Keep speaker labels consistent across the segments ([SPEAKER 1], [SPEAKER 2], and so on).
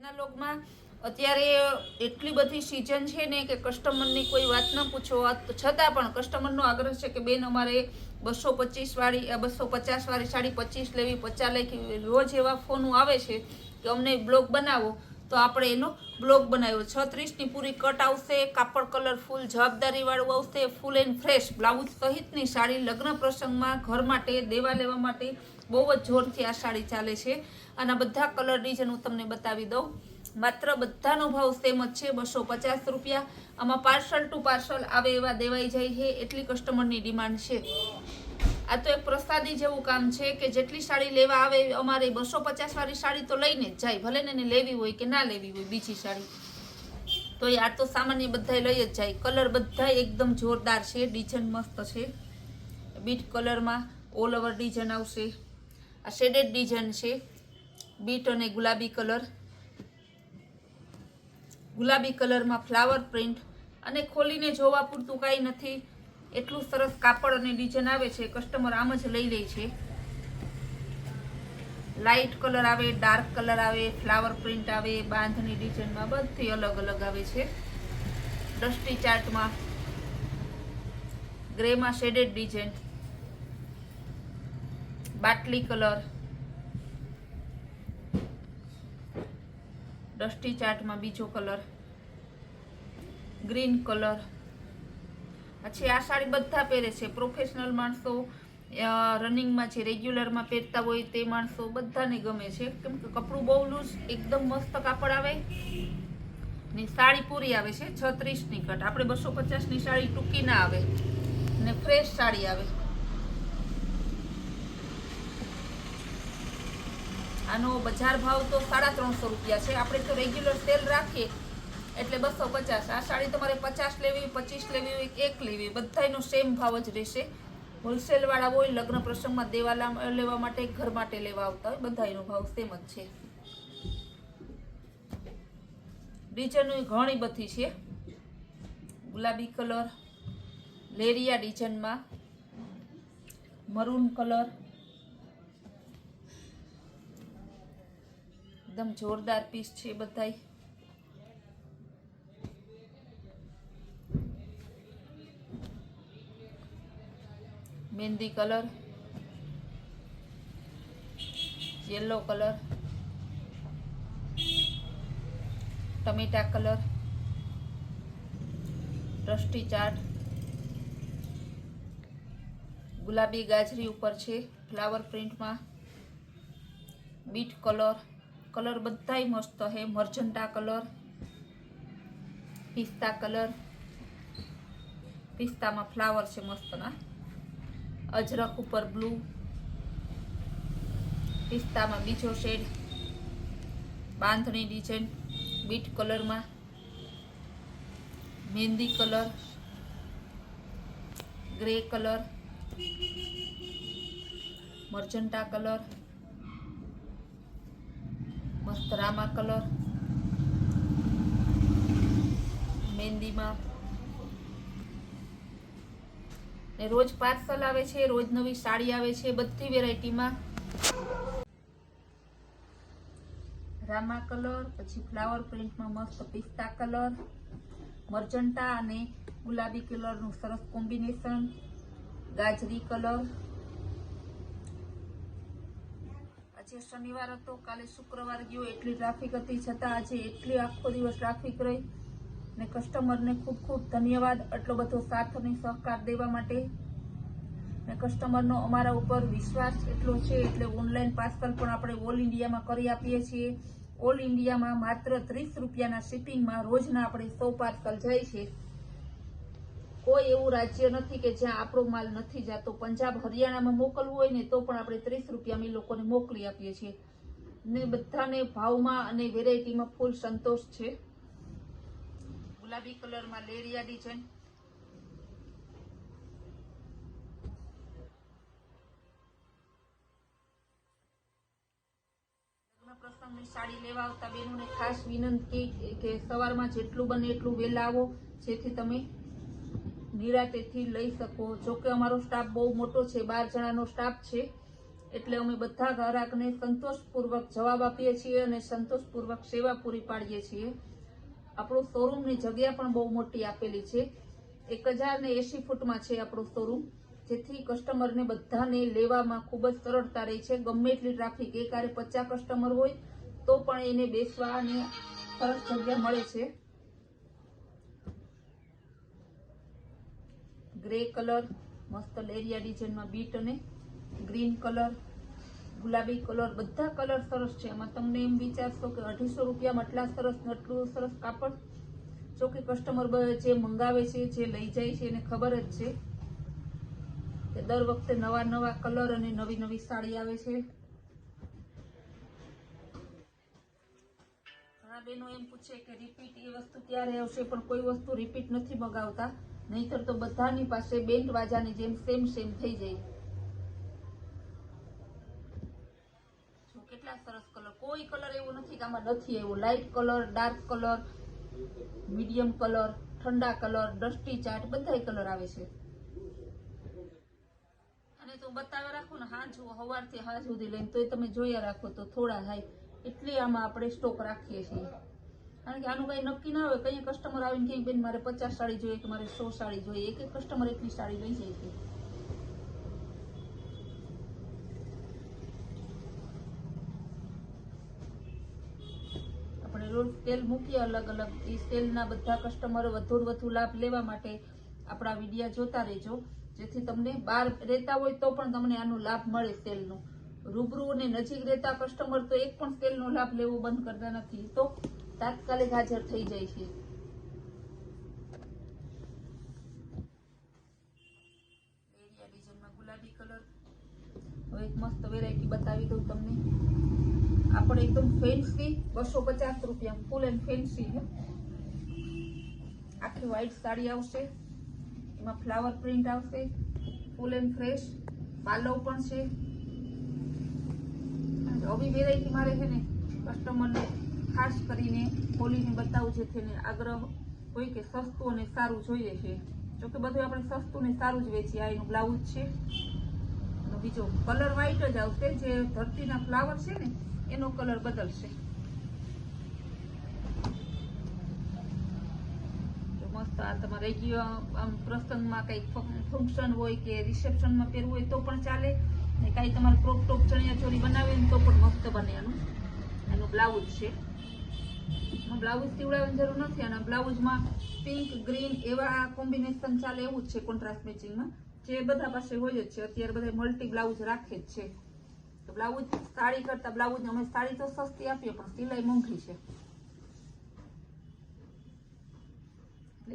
[SPEAKER 1] આજના લોકમાં અત્યારે એટલી બધી સિઝન છે ને કે કસ્ટમરની કોઈ વાત ન પૂછો, છતાં પણ કસ્ટમરનો આગ્રહ છે કે બેન અમારે 225 વાળી 250 વાળી સાડી 25 લેવી, 50 લેવી. રોજ એવા ફોન આવે છે કે અમને બ્લોગ બનાવો, તો આપણે એનો બ્લોગ બનાવ્યો. 36ની પૂરી કટ આવશે, કાપડ કલર ફૂલ જવાબદારી વાળું આવશે, ફૂલ એન્ડ ફ્રેશ બ્લાઉઝ સહિતની સાડી. લગ્ન પ્રસંગમાં, ઘર માટે, દેવા લેવા માટે બહુ જ જોરથી આ સાડી ચાલે છે. અને બધા કલર ડિઝાઇન હું તમને બતાવી દઉં. માત્ર બધાનો ભાવ સેમ જ છે, 250 રૂપિયા. આમાં પાર્સલ ટુ પાર્સલ આવે એવા દેવાઈ જાય છે, એટલી કસ્ટમરની ડિમાન્ડ છે. આ તો એક પ્રસાદી જેવું કામ છે કે જેટલી સાડી લેવા આવે અમારે 250 વાળી સાડી તો લઈને જ જાય, ભલે ને એને લેવી હોય કે ના લેવી હોય બીજી સાડી, તો આ તો સામાન્ય બધા લઈ જ જાય. કલર બધા એકદમ જોરદાર છે, ડિઝાઇન મસ્ત છે. બીટ કલરમાં ઓલ ઓવર ડિઝાઇન આવશે. આ શેડેડ ડિઝાઇન છે, બીટ અને ગુલાબી કલર. ગુલાબી કલરમાં ફ્લાવર પ્રિન્ટ, અને ખોલીને જોવા પૂરતું કાંઈ નથી, એટલું સરસ કાપડ અને ડિઝાઇન આવે છે. કસ્ટમર આમ જ લઈ લે છે. લાઇટ કલર આવે, ડાર્ક કલર આવે, ફ્લાવર પ્રિન્ટ આવે, બાંધની ડિઝાઇનમાં બધી અલગ અલગ આવે છે. ડસ્ટી ચાર્ટમાં ગ્રેમાં શેડેડ ડિઝાઇન, બાટલી કલર, ડસ્ટી ચાર્ટમાં બીજો કલર, ગ્રીન કલર. પછી આ સાડી બધા પહેરે છે, પ્રોફેશનલ માણસો, રનિંગમાં છે, રેગ્યુલરમાં પહેરતા હોય તે માણસો બધાને ગમે છે, કેમ કે કપડું બહુ લૂઝ, એકદમ મસ્ત કાપડ આવે ને સાડી પૂરી આવે છે. 36ની કટ, આપણે 250ની સાડી ટૂંકી ના આવે ને ફ્રેશ સાડી આવે. આનો બજાર ભાવ તો 350 રૂપિયા છે, આપણે તો રેગ્યુલર સેલ રાખીએ એટલે 250. આ સાડી તમારે 50 લેવી, 25 લેવી હોય, 1 લેવી, બધાનો સેમ ભાવ જ રહેશે. હોલસેલ વાળા હોય, લગ્ન પ્રસંગમાં દેવા લેવા માટે, ઘર માટે લેવા આવતા હોય, બધાનો ભાવ સેમ જ છે. ડિઝાઇન ઘણી બધી છે. ગુલાબી કલર, લેરિયા ડિઝાઇનમાં, મરૂન કલર, એકદમ જોરદાર પીસ છે બધાય. મહેંદી કલર, યેલો કલર, ટમેટા કલર, ડસ્ટી ચાર્ટ, ગુલાબી ગાજરી ઉપર છે ફ્લાવર પ્રિન્ટમાં, બીટ કલર. કલર બધાય મસ્ત છે. મર્જન્ટા કલર, પિસ્તા કલર, પિસ્તામાં ફ્લાવર છે મસ્તના, અજરક ઉપર બ્લુ, પિસ્તામાં બીજો શેડ, બાંધણી ડિઝાઇન બીટ કલરમાં, મહેંદી colour, grey colour, magenta colour, મસ્ત રામા કલર, મહેંદીમાં. ને રોજ પાર્સલ આવે છે, રોજ નવી સાડી આવે છે, બધી વેરાયટીમાં. રામા કલર, પછી ફ્લાવર પ્રિન્ટમાં મસ્ત પિસ્તા કલર, મર્જન્ટા અને ગુલાબી કલરનું સરસ કોમ્બિનેશન, ગાજરી કલર. આજે શનિવાર હતો, કાલે શુક્રવાર ગયો, એટલી ટ્રાફિક હતી, છતાં આજે એટલી આખો દિવસ ટ્રાફિક રહી. ને કસ્ટમરને ખૂબ ખૂબ ધન્યવાદ આટલો બધો સાથ અને સહકાર દેવા માટે. ને કસ્ટમરનો અમારા ઉપર વિશ્વાસ એટલો છે, એટલે ઓનલાઈન પાર્સલ પણ આપણે ઓલ ઇન્ડિયામાં કરી આપીએ છીએ. ઓલ ઇન્ડિયામાં માત્ર 30 રૂપિયાના શિપિંગમાં રોજના આપણે 100 પાર્સલ જાય છે. કોઈ એવું રાજ્ય નથી કે જ્યાં આપણો માલ નથી જતો. પંજાબ, હરિયાણામાં મોકલવું હોય ને તો પણ આપણે 30 રૂપિયામાં એ લોકોને મોકલી આપીએ છીએ. ને બધાને ભાવમાં અને વેરાયટીમાં ફૂલ સંતોષ છે. ગુલાબી કલરમાં લેરિયા ડિઝાઇન, પ્રસંગની સાડી લેવા આવતા બહેનોને ખાસ વિનંતી કે સવારમાં જેટલું બને એટલું વહેલા આવો, જેથી તમે નિરાંતેથી લઈ શકો. જોકે અમારો સ્ટાફ બહુ મોટો છે, 12 જણાનો સ્ટાફ છે, એટલે અમે બધા ગ્રાહકને સંતોષપૂર્વક જવાબ આપીએ છીએ અને સંતોષપૂર્વક સેવા પૂરી પાડીએ છીએ. આપણું શોરૂમની જગ્યા પણ બહુ મોટી આપેલી છે. 1080 ફૂટમાં છે આપણું શોરૂમ, જેથી કસ્ટમરને બધાને લેવામાં ખૂબ જ સરળતા રહી છે. ગમે એટલી ટ્રાફિક, એકારે 50 કસ્ટમર હોય તો પણ એને બેસવાની સરસ જગ્યા મળે છે. ગ્રે કલર, મસ્ત લેરિયા ડિઝાઇનમાં બીટ અને ગ્રીન કલર, ગુલાબી કલર, બધા કલર સરસ છે. એમાં તમને એમ વિચારશો કે 250 રૂપિયામાં આટલું સરસ કાપડ. જો કે કસ્ટમર જે મંગાવે છે, જે લઈ જાય છે, એને ખબર જ છે કે દર વખતે નવા નવા કલર અને નવી નવી સાડી આવે છે. ઘણા બહેનો એમ પૂછે કે રિપીટ એ વસ્તુ ક્યારે આવશે, પણ કોઈ વસ્તુ રિપીટ નથી મગાવતા, નહીતર તો બધાની પાસે બેન્ડ વાજાની જેમ સેમ થઈ જાય. કેટલા સરસ કલર, કોઈ કલર એવો નથી કે આમાં નથી આવ્યો. Light colour, dark colour, medium colour, ઠંડા કલર, ડસ્ટી ચાટ, બધા કલર આવે છે. અને તો બતાવે રાખો ને સવારથી હાંજ સુધી લઈને, તોય તમે જોયા રાખો તો થોડા થાય એટલી આમાં આપણે સ્ટોક રાખીએ છીએ. કારણ કે આનું કઈ નક્કી ના હોય. કઈ કસ્ટમર આવીને કે બેન મારે 50 સાડી જોઈએ કે મારે 100 સાડી જોઈએ, એક કસ્ટમર એટલી સાડી લઈ જાય છે. રોજ સેલ મૂકીએ અલગ અલગ. એ સેલના બધા કસ્ટમરો વધુ લાભ લેવા માટે આપણા વિડીયા જોતા રહેજો, જેથી તમને બહાર રહેતા હોય તો પણ તમને આનો લાભ મળે સેલનો. રૂબરૂ અને નજીક રહેતા કસ્ટમર તો એક પણ સેલનો લાભ લેવો બંધ કરતા નથી, તો તાત્કાલિક હાજર થઈ જાય છે. એરિયા ડિઝાઇનમાં ગુલાબી કલર. હવે એક મસ્ત વેરાયટી બતાવી દઉં તમને. આપણે એકદમ ફેન્સી 250 રૂપિયા, ફૂલ એન્ડ ફેન્સી છે. આખી વ્હાઈટ સાડી આવશે, એમાં ફ્લાવર પ્રિન્ટ આવશે, ફૂલ એન્ડ ફ્રેશ પાલવ પણ છે. આવી વેરાયટી મારે છે ને કસ્ટમરને ખાસ કરીને ખોલીને બતાવું, જેથી એને આગ્રહ હોય કે સસ્તું અને સારું જોઈએ છે. જોકે બધું આપણે સસ્તું ને સારું જ વેચીએ. આ એનું બ્લાઉઝ છે. બીજો કલર વ્હાઈટ જ આવશે, જે ધરતીના ફ્લાવર છે ને એનો કલર બદલશે. મસ્ત આ તમારે આમ પ્રસંગમાં કઈક ફંક્શન હોય કે રિસેપ્શનમાં પહેરવું હોય તો પણ ચાલે, ને કાંઈ તમારે ક્રોપ ટોપ ચણિયા ચોરી બનાવે તો પણ મસ્ત બને. એનું બ્લાઉઝ છે. બ્લાઉઝ સીવડાવવાની જરૂર નથી. અને બ્લાઉઝમાં પિંક ગ્રીન એવા કોમ્બિનેશન ચાલે એવું જ છે, કોન્ટ્રાસ્ટ મેચિંગમાં, જે બધા પાસે હોય જ છે. અત્યારે બધા મલ્ટી બ્લાઉઝ રાખે જ છે. તો બ્લાઉઝ સાડી કરતા બ્લાઉઝ અમે સાડી તો સસ્તી આપીએ, પણ સિલાઈ મોંઘી છે.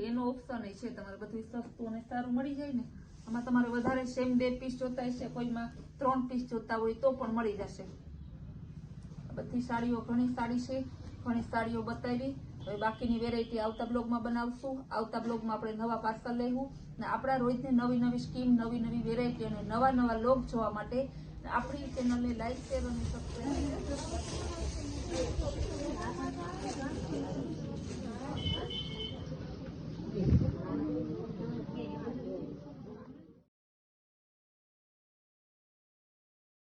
[SPEAKER 1] એનો ઓપ્શન છે તમારે બધું સસ્તું અને સારું મળી જાય ને. આમાં તમારે વધારે સેમ 2 પીસ જોતા હશે, કોઈમાં 3 પીસ જોતા હોય તો પણ મળી જશે. બધી સાડીઓ, ઘણી સાડી છે, ઘણી સાડીઓ બતાવી. હવે બાકીની વેરાયટી આવતા બ્લોગમાં બનાવશું. આવતા બ્લોગમાં આપણે નવા પાર્સલ લેવું ને આપણા રોજની નવી સ્કીમ, નવી વેરાયટી અને નવા લોગ જોવા માટે આપણી ચેનલને લાઈક, શેર અને સબસ્ક્રાઈબ